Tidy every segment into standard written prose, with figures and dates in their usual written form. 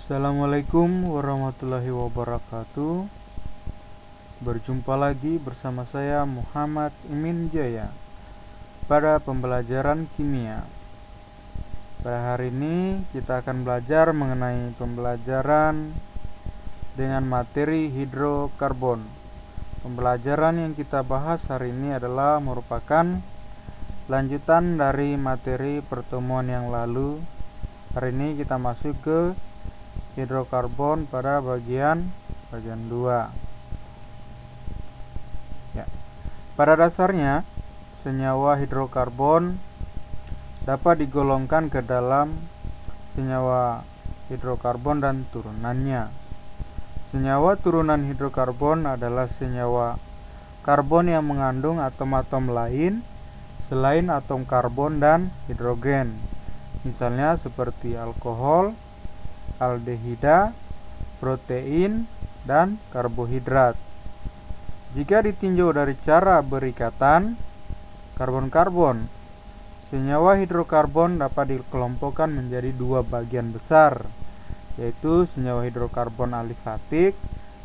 Assalamualaikum warahmatullahi wabarakatuh. Berjumpa lagi bersama saya Muhammad Imin Jaya pada pembelajaran kimia. Pada hari ini kita akan belajar mengenai pembelajaran dengan materi hidrokarbon. Pembelajaran yang kita bahas hari ini adalah merupakan lanjutan dari materi pertemuan yang lalu. Hari ini kita masuk ke hidrokarbon pada bagian 2. Ya. Pada dasarnya, senyawa hidrokarbon dapat digolongkan ke dalam senyawa hidrokarbon dan turunannya. Senyawa turunan hidrokarbon adalah senyawa karbon yang mengandung atom-atom lain selain atom karbon dan hidrogen. Misalnya seperti alkohol, aldehida, protein, dan karbohidrat. Jika ditinjau dari cara berikatan karbon-karbon, senyawa hidrokarbon dapat dikelompokkan menjadi dua bagian besar, yaitu senyawa hidrokarbon alifatik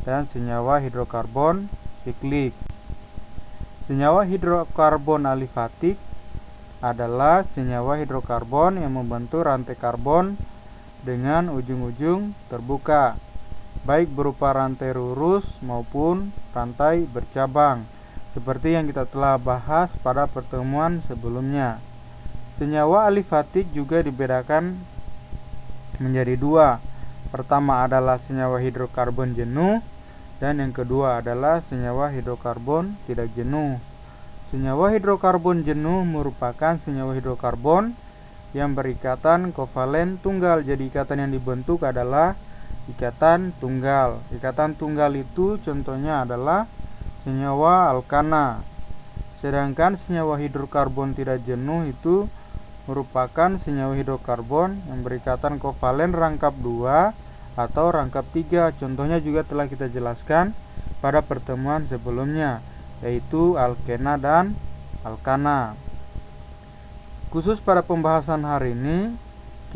dan senyawa hidrokarbon siklik. Senyawa hidrokarbon alifatik adalah senyawa hidrokarbon yang membentuk rantai karbon dengan ujung-ujung terbuka, baik berupa rantai lurus maupun rantai bercabang, seperti yang kita telah bahas pada pertemuan sebelumnya. Senyawa alifatik juga dibedakan menjadi dua. Pertama adalah senyawa hidrokarbon jenuh, dan yang kedua adalah senyawa hidrokarbon tidak jenuh. Senyawa hidrokarbon jenuh merupakan senyawa hidrokarbon yang berikatan kovalen tunggal. Jadi ikatan yang dibentuk adalah ikatan tunggal. Ikatan tunggal itu contohnya adalah senyawa alkana. Sedangkan senyawa hidrokarbon tidak jenuh itu merupakan senyawa hidrokarbon yang berikatan kovalen rangkap 2 atau rangkap 3. Contohnya juga telah kita jelaskan pada pertemuan sebelumnya, yaitu alkena dan alkana. Khusus pada pembahasan hari ini,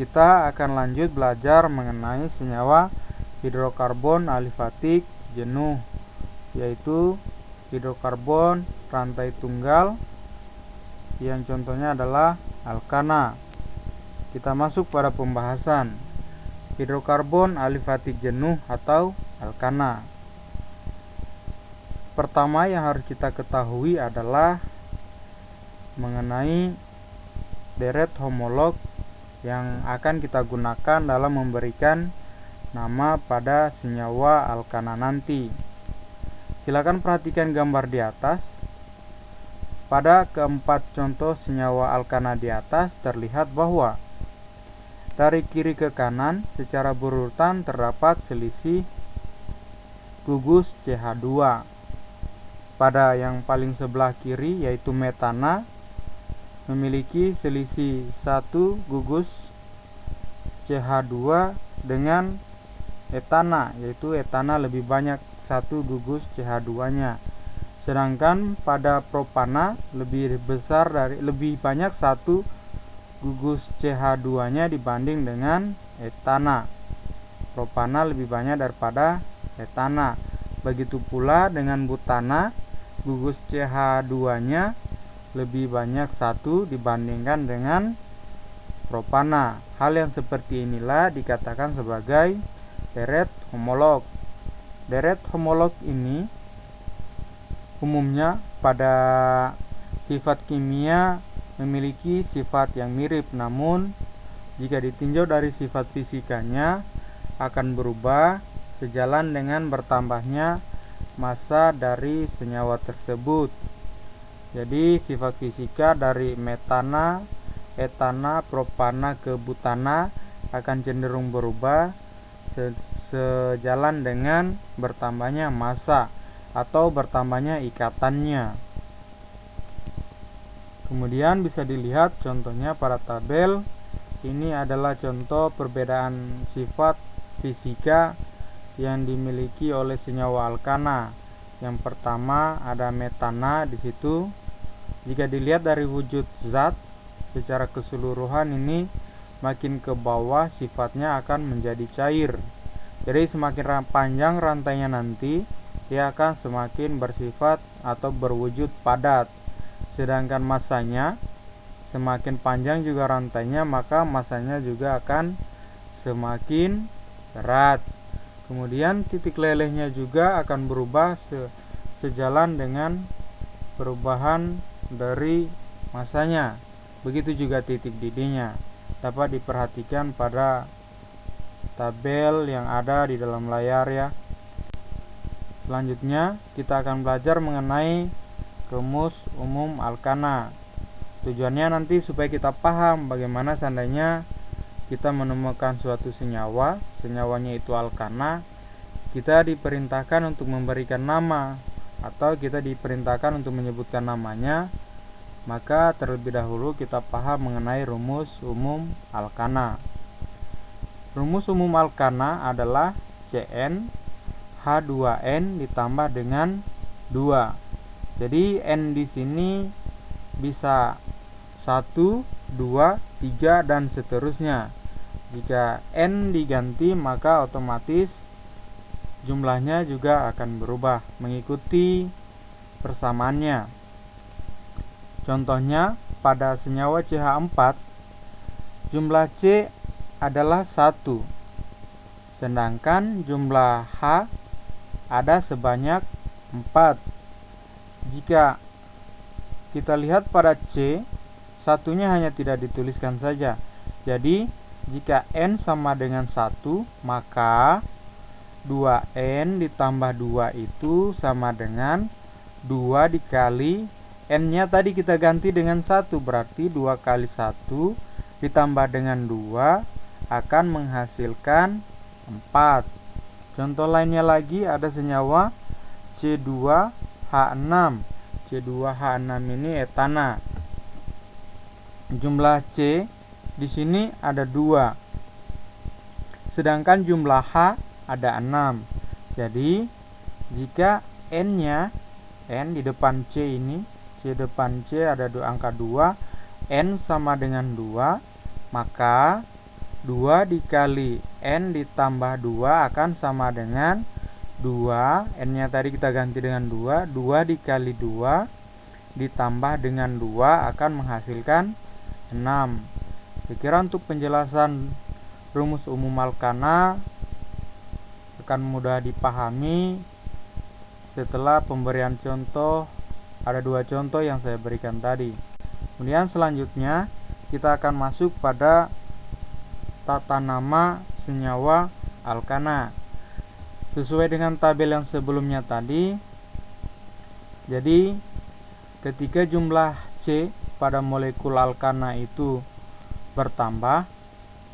kita akan lanjut belajar mengenai senyawa hidrokarbon alifatik jenuh, yaitu hidrokarbon rantai tunggal yang contohnya adalah alkana. Kita masuk pada pembahasan hidrokarbon alifatik jenuh atau alkana. Pertama yang harus kita ketahui adalah mengenai deret homolog yang akan kita gunakan dalam memberikan nama pada senyawa alkana nanti. Silakan perhatikan gambar di atas. Pada keempat contoh senyawa alkana di atas terlihat bahwa dari kiri ke kanan secara berurutan terdapat selisih gugus CH2. Pada yang paling sebelah kiri yaitu metana memiliki selisih 1 gugus CH2 dengan etana, yaitu etana lebih banyak 1 gugus CH2-nya. Sedangkan pada propana lebih banyak 1 gugus CH2-nya dibanding dengan etana. Propana lebih banyak daripada etana. Begitu pula dengan butana, gugus CH2-nya lebih banyak 1 dibandingkan dengan propana. Hal yang seperti inilah dikatakan sebagai deret homolog. Deret homolog ini umumnya pada sifat kimia memiliki sifat yang mirip, namun jika ditinjau dari sifat fisikanya akan berubah sejalan dengan bertambahnya massa dari senyawa tersebut. Jadi sifat fisika dari metana, etana, propana ke butana akan cenderung berubah sejalan dengan bertambahnya massa atau bertambahnya ikatannya. Kemudian bisa dilihat contohnya pada tabel. Ini adalah contoh perbedaan sifat fisika yang dimiliki oleh senyawa alkana. Yang pertama ada metana di situ. Jika dilihat dari wujud zat secara keseluruhan ini makin ke bawah sifatnya akan menjadi cair. Jadi semakin panjang rantainya nanti, dia akan semakin bersifat atau berwujud padat. Sedangkan masanya, semakin panjang juga rantainya, maka masanya juga akan semakin berat. Kemudian titik lelehnya juga akan berubah sejalan dengan perubahan dari masanya. Begitu juga titik didihnya. Dapat diperhatikan pada tabel yang ada di dalam layar ya. Selanjutnya kita akan belajar mengenai rumus umum alkana. Tujuannya nanti supaya kita paham bagaimana seandainya kita menemukan suatu senyawa, senyawanya itu alkana, kita diperintahkan untuk memberikan nama atau kita diperintahkan untuk menyebutkan namanya. Maka terlebih dahulu kita paham mengenai rumus umum alkana. Rumus umum alkana adalah Cn H2n ditambah dengan 2. Jadi N di sini bisa 1, 2, 3 dan seterusnya. Jika N diganti maka otomatis jumlahnya juga akan berubah mengikuti persamaannya. Contohnya pada senyawa CH4 jumlah C adalah 1, sedangkan jumlah H ada sebanyak 4. Jika kita lihat pada C, satunya hanya tidak dituliskan saja. Jadi jika N sama dengan 1, maka 2N ditambah 2 itu sama dengan 2 dikali N-nya tadi kita ganti dengan 1, berarti 2 kali 1 ditambah dengan 2 akan menghasilkan 4. Contoh lainnya lagi ada senyawa C2H6. C2H6 ini etana. Jumlah C di sini ada 2. Sedangkan jumlah H ada 6. Jadi jika N-nya, N di depan C ini, C depan C ada angka 2, N sama dengan 2, maka 2 dikali N ditambah 2 akan sama dengan 2. N-nya tadi kita ganti dengan 2. 2 dikali 2 ditambah dengan 2 akan menghasilkan 6. Saya kira untuk penjelasan rumus umum alkana akan mudah dipahami setelah pemberian contoh. Ada 2 contoh yang saya berikan tadi. Kemudian selanjutnya kita akan masuk pada tata nama senyawa alkana. Sesuai dengan tabel yang sebelumnya tadi, jadi ketika jumlah C pada molekul alkana itu bertambah,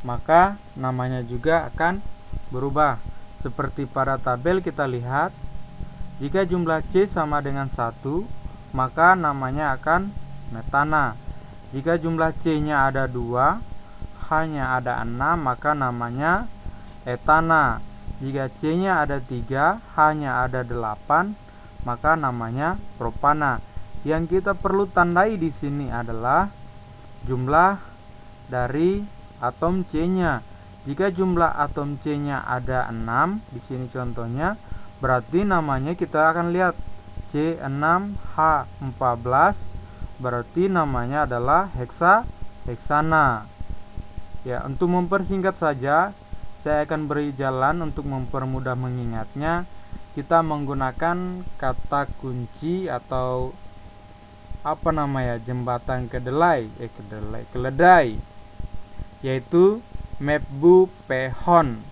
maka namanya juga akan berubah. Seperti pada tabel kita lihat, jika jumlah C sama dengan 1, maka namanya akan metana. Jika jumlah C-nya ada 2, H-nya ada 6, maka namanya etana. Jika C-nya ada 3, H-nya ada 8, maka namanya propana. Yang kita perlu tandai di sini adalah jumlah dari atom C-nya. Jika jumlah atom C-nya ada 6, di sini contohnya, berarti namanya kita akan lihat C6H14, berarti namanya adalah heksana. Ya, untuk mempersingkat saja, saya akan beri jalan untuk mempermudah mengingatnya. Kita menggunakan kata kunci atau jembatan keledai, yaitu mepbu pehon.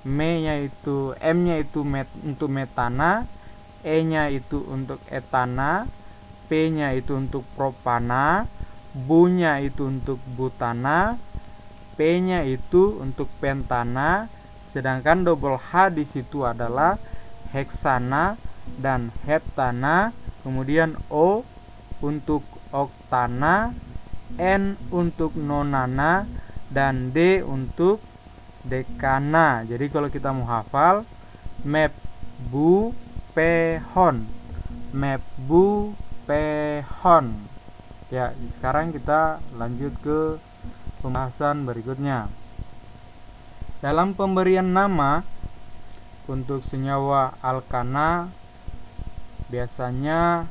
M-nya itu untuk metana, E-nya itu untuk etana, P-nya itu untuk propana, Bu-nya itu untuk butana, P-nya itu untuk pentana, sedangkan double H di situ adalah heksana dan heptana, kemudian O untuk oktana, N untuk nonana, dan D untuk dekana. Jadi kalau kita mau hafal, mep bu pehon, mep bu pehon. Ya, sekarang kita lanjut ke pembahasan berikutnya. Dalam pemberian nama untuk senyawa alkana, biasanya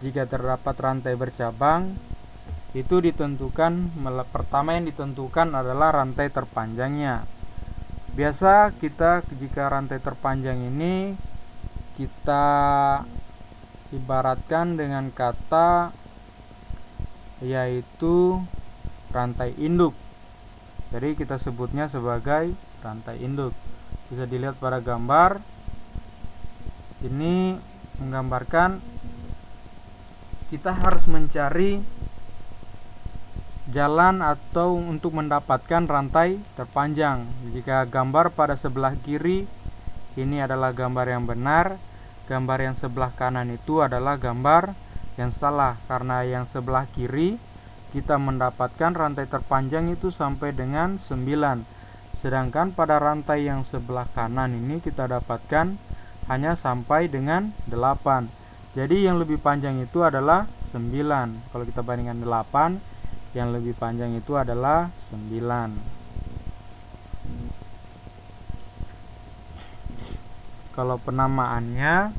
jika terdapat rantai bercabang, itu ditentukan, pertama yang ditentukan adalah rantai terpanjangnya. Biasa kita jika rantai terpanjang ini kita ibaratkan dengan kata yaitu rantai induk. Jadi kita sebutnya sebagai rantai induk. Bisa dilihat pada gambar. Ini menggambarkan kita harus mencari jalan atau untuk mendapatkan rantai terpanjang. Jika gambar pada sebelah kiri ini adalah gambar yang benar, gambar yang sebelah kanan itu adalah gambar yang salah, karena yang sebelah kiri kita mendapatkan rantai terpanjang itu sampai dengan 9, sedangkan pada rantai yang sebelah kanan ini kita dapatkan hanya sampai dengan 8. Jadi yang lebih panjang itu adalah 9. Kalau kita bandingkan 8, yang lebih panjang itu adalah 9. Kalau penamaannya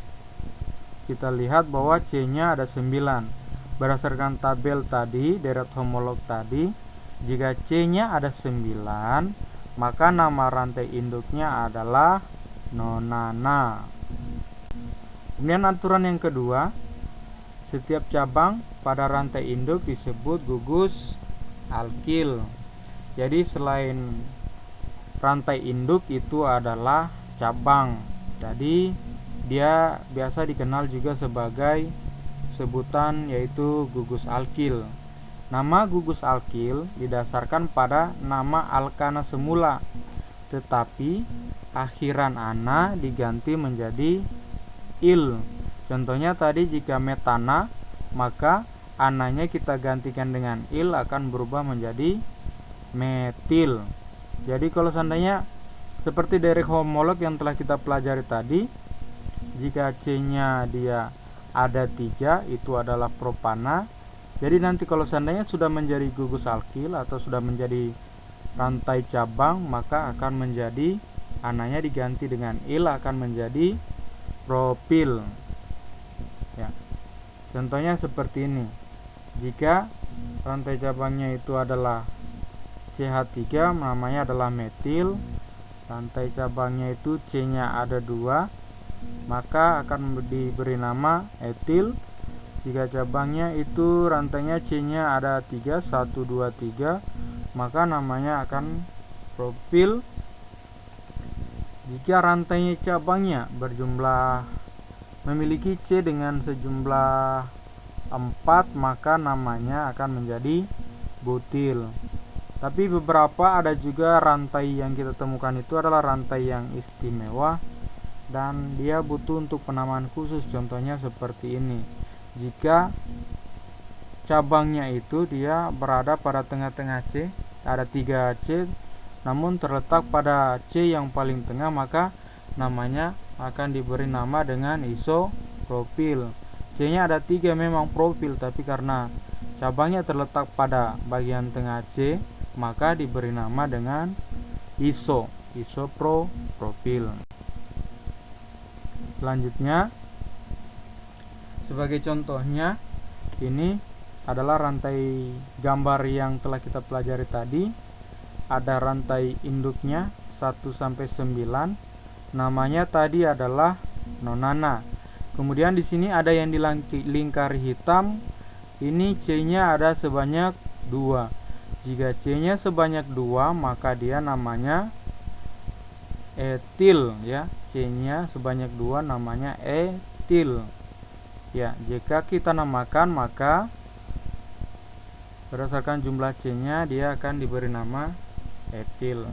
kita lihat bahwa C-nya ada 9. Berdasarkan tabel tadi, deret homolog tadi, jika C-nya ada 9, maka nama rantai induknya adalah nonana. Kemudian aturan yang kedua, setiap cabang pada rantai induk disebut gugus alkil. Jadi selain rantai induk itu adalah cabang. Jadi dia biasa dikenal juga sebagai sebutan yaitu gugus alkil. Nama gugus alkil didasarkan pada nama alkana semula, tetapi akhiran ana diganti menjadi il. Contohnya tadi jika metana, maka ananya kita gantikan dengan il akan berubah menjadi metil. Jadi kalau seandainya seperti derek homolog yang telah kita pelajari tadi, jika C-nya dia ada 3, itu adalah propana. Jadi nanti kalau seandainya sudah menjadi gugus alkil atau sudah menjadi rantai cabang, maka akan menjadi ananya diganti dengan il akan menjadi propil. Ya. Contohnya seperti ini. Jika rantai cabangnya itu adalah CH3, namanya adalah metil. Rantai cabangnya itu C-nya ada 2, maka akan diberi nama etil. Jika cabangnya itu rantainya C-nya ada 3, 1, 2, 3, maka namanya akan propil. Jika rantainya cabangnya berjumlah memiliki C dengan sejumlah 4, maka namanya akan menjadi butil. Tapi beberapa ada juga rantai yang kita temukan itu adalah rantai yang istimewa dan dia butuh untuk penamaan khusus. Contohnya seperti ini. Jika cabangnya itu dia berada pada tengah-tengah C, ada 3 C, namun terletak pada C yang paling tengah, maka namanya akan diberi nama dengan isopropil. C-nya ada 3 memang propil, tapi karena cabangnya terletak pada bagian tengah C, maka diberi nama dengan isopropil. Selanjutnya, sebagai contohnya, ini adalah rantai gambar yang telah kita pelajari tadi. Ada rantai induknya 1-9, namanya tadi adalah nonana. Kemudian di sini ada yang dilingkari hitam. Ini C-nya ada sebanyak 2. Jika C-nya sebanyak 2, maka dia namanya etil, ya. C-nya sebanyak 2 namanya etil. Ya, jika kita namakan, maka berdasarkan jumlah C-nya dia akan diberi nama etil.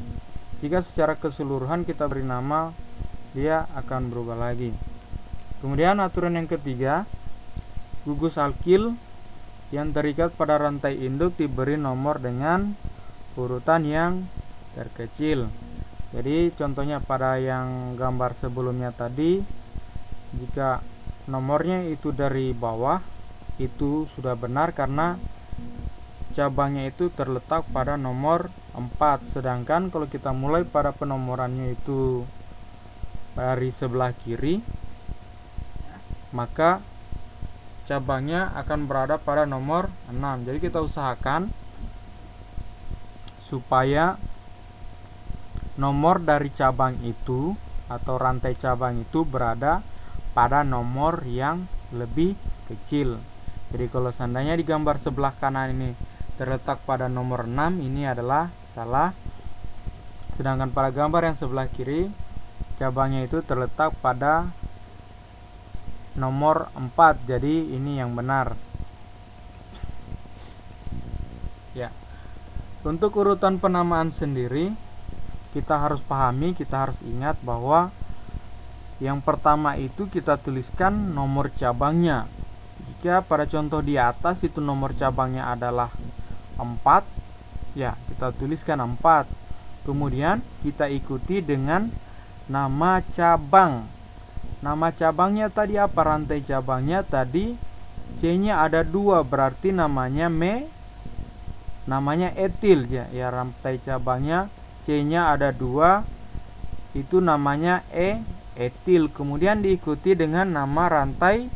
Jika secara keseluruhan kita beri nama, dia akan berubah lagi. Kemudian aturan yang ketiga, gugus alkil yang terikat pada rantai induk diberi nomor dengan urutan yang terkecil. Jadi contohnya pada yang gambar sebelumnya tadi, jika nomornya itu dari bawah, itu sudah benar karena cabangnya itu terletak pada nomor 4. Sedangkan kalau kita mulai pada penomorannya itu dari sebelah kiri, maka cabangnya akan berada pada nomor 6. Jadi kita usahakan supaya nomor dari cabang itu atau rantai cabang itu berada pada nomor yang lebih kecil. Jadi kalau seandainya di gambar sebelah kanan ini terletak pada nomor 6, ini adalah salah. Sedangkan pada gambar yang sebelah kiri, cabangnya itu terletak pada nomor 4. Jadi ini yang benar. Ya. Untuk urutan penamaan sendiri, kita harus pahami, kita harus ingat bahwa yang pertama itu kita tuliskan nomor cabangnya. Jika pada contoh di atas itu nomor cabangnya adalah 4, ya kita tuliskan 4. Kemudian kita ikuti dengan nama cabang. Nama cabangnya tadi apa? Rantai cabangnya tadi C-nya ada 2, berarti namanya etil ya. Ya, rantai cabangnya C-nya ada 2, itu namanya etil. Kemudian diikuti dengan nama rantai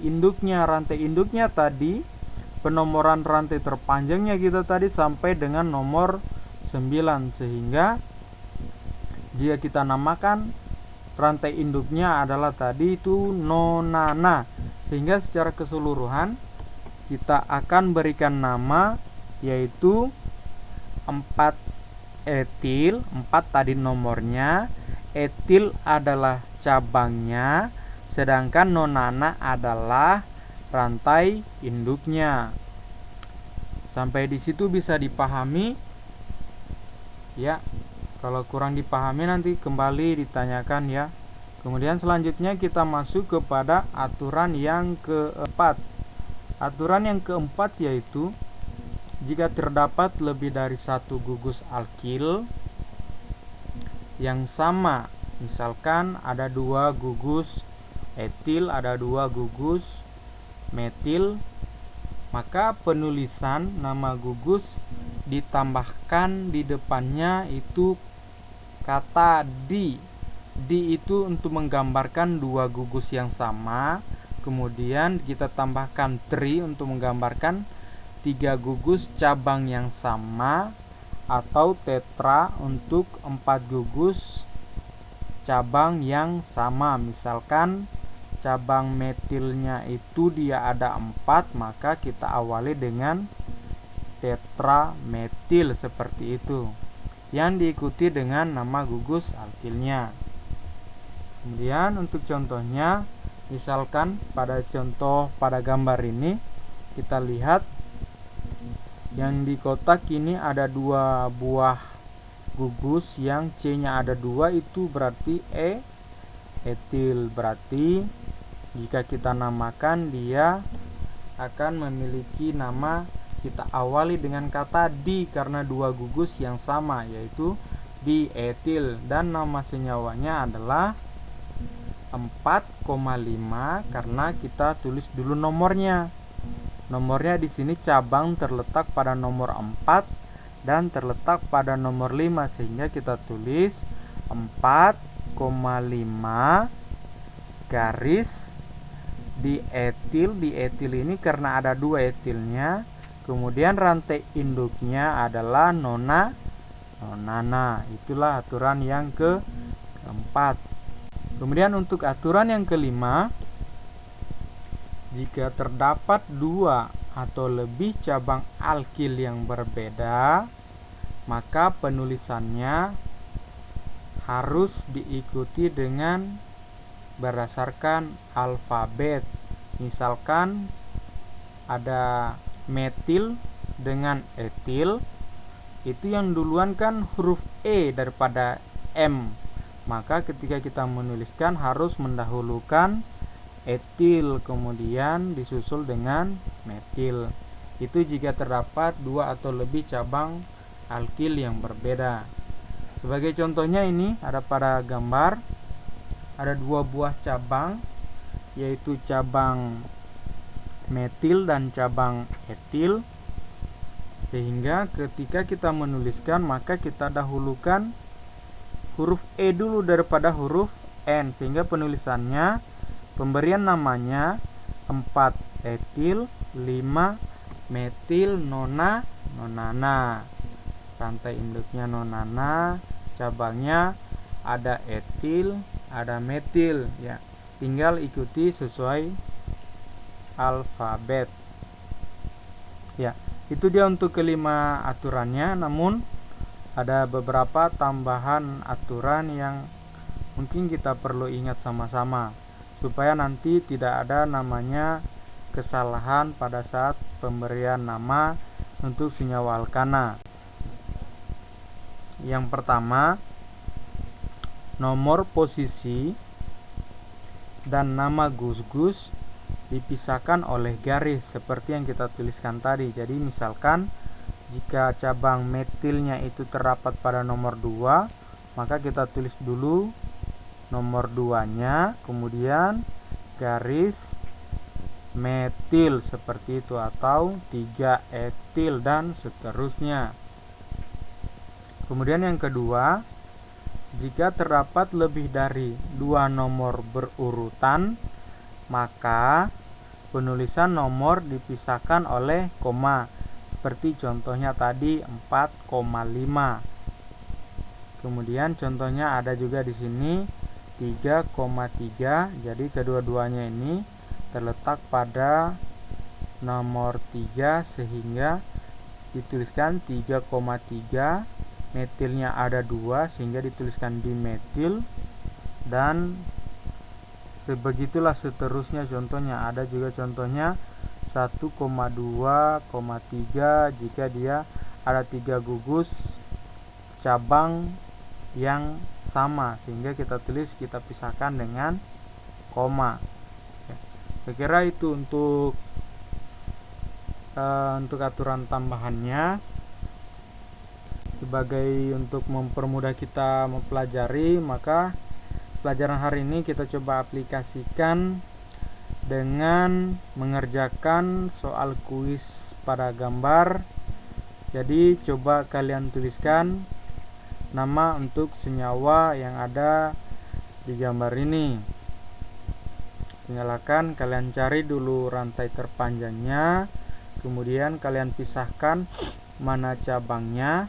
induknya. Rantai induknya tadi penomoran rantai terpanjangnya kita tadi sampai dengan nomor 9, sehingga jika kita namakan rantai induknya adalah tadi itu nonana, sehingga secara keseluruhan kita akan berikan nama yaitu 4 etil. 4 tadi nomornya, etil adalah cabangnya, sedangkan nonana adalah rantai induknya. Sampai di situ bisa dipahami ya. Kalau kurang dipahami nanti kembali ditanyakan ya. Kemudian selanjutnya kita masuk kepada aturan yang keempat. Aturan yang keempat yaitu jika terdapat lebih dari satu gugus alkil yang sama, misalkan ada 2 gugus etil, ada 2 gugus metil, maka penulisan nama gugus ditambahkan di depannya itu kata di. Di itu untuk menggambarkan 2 gugus yang sama. Kemudian kita tambahkan tri untuk menggambarkan 3 gugus cabang yang sama, atau tetra untuk 4 gugus cabang yang sama. Misalkan cabang metilnya itu dia ada 4, maka kita awali dengan tetrametil seperti itu, yang diikuti dengan nama gugus alkilnya. Kemudian untuk contohnya, misalkan pada contoh pada gambar ini kita lihat yang di kotak ini ada 2 buah gugus yang C-nya ada 2, itu berarti etil. Berarti jika kita namakan dia akan memiliki nama, kita awali dengan kata di karena 2 gugus yang sama yaitu dietil, dan nama senyawanya adalah 4,5 karena kita tulis dulu nomornya. Nomornya di sini cabang terletak pada nomor 4 dan terletak pada nomor 5, sehingga kita tulis 4,5 garis dietil. Dietil ini karena ada 2 etilnya. Kemudian rantai induknya adalah nonana. Itulah aturan yang keempat. Kemudian untuk aturan yang kelima, jika terdapat 2 atau lebih cabang alkil yang berbeda, maka penulisannya harus diikuti dengan berdasarkan alfabet. Misalkan ada metil dengan etil, itu yang duluan kan huruf E daripada M, maka ketika kita menuliskan harus mendahulukan etil kemudian disusul dengan metil. Itu jika terdapat 2 atau lebih cabang alkil yang berbeda. Sebagai contohnya ini ada pada gambar ada 2 buah cabang, yaitu cabang metil dan cabang etil. Sehingga ketika kita menuliskan, maka kita dahulukan huruf E dulu daripada huruf N, sehingga penulisannya, pemberian namanya 4 etil, 5 metil nonana. Rantai induknya nonana, cabangnya ada etil, ada metil ya. Tinggal ikuti sesuai alfabet. Ya, itu dia untuk kelima aturannya, namun ada beberapa tambahan aturan yang mungkin kita perlu ingat sama-sama supaya nanti tidak ada namanya kesalahan pada saat pemberian nama untuk senyawa alkana. Yang pertama, nomor posisi dan nama gus-gus dipisahkan oleh garis seperti yang kita tuliskan tadi. Jadi misalkan jika cabang metilnya itu terdapat pada nomor 2, maka kita tulis dulu nomor 2-nya, kemudian garis metil seperti itu, atau 3 etil dan seterusnya. Kemudian yang kedua, jika terdapat lebih dari 2 nomor berurutan, maka penulisan nomor dipisahkan oleh koma. Seperti contohnya tadi 4,5. Kemudian contohnya ada juga di sini 3,3. Jadi kedua-duanya ini terletak pada nomor 3 sehingga dituliskan 3,3. Metilnya ada 2 sehingga dituliskan dimetil, dan sebegitulah seterusnya contohnya. Ada juga contohnya 1,2,3 jika dia ada 3 gugus cabang yang sama sehingga kita pisahkan dengan koma. Saya kira itu untuk aturan tambahannya. Sebagai untuk mempermudah kita mempelajari, maka pelajaran hari ini kita coba aplikasikan dengan mengerjakan soal kuis pada gambar. Jadi coba kalian tuliskan nama untuk senyawa yang ada di gambar ini. Tinggalkan kalian cari dulu rantai terpanjangnya, kemudian kalian pisahkan mana cabangnya.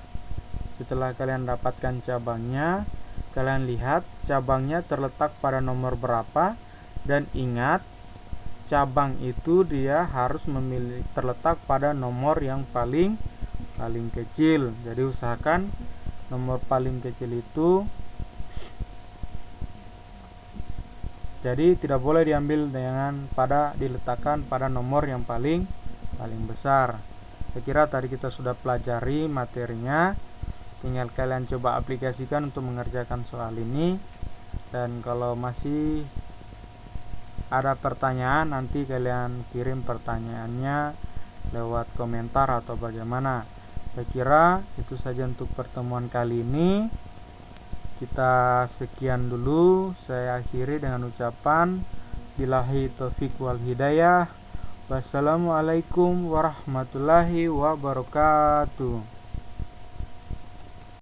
Setelah kalian dapatkan cabangnya, kalian lihat cabangnya terletak pada nomor berapa, dan ingat cabang itu dia harus terletak pada nomor yang paling kecil. Jadi usahakan nomor paling kecil itu, jadi tidak boleh diambil diletakkan pada nomor yang paling besar. Saya kira tadi kita sudah pelajari materinya. Tinggal kalian coba aplikasikan untuk mengerjakan soal ini. Dan kalau masih ada pertanyaan, nanti kalian kirim pertanyaannya lewat komentar atau bagaimana. Saya kira itu saja untuk pertemuan kali ini. Kita sekian dulu. Saya akhiri dengan ucapan billahi taufiq wal hidayah. Wassalamualaikum warahmatullahi wabarakatuh.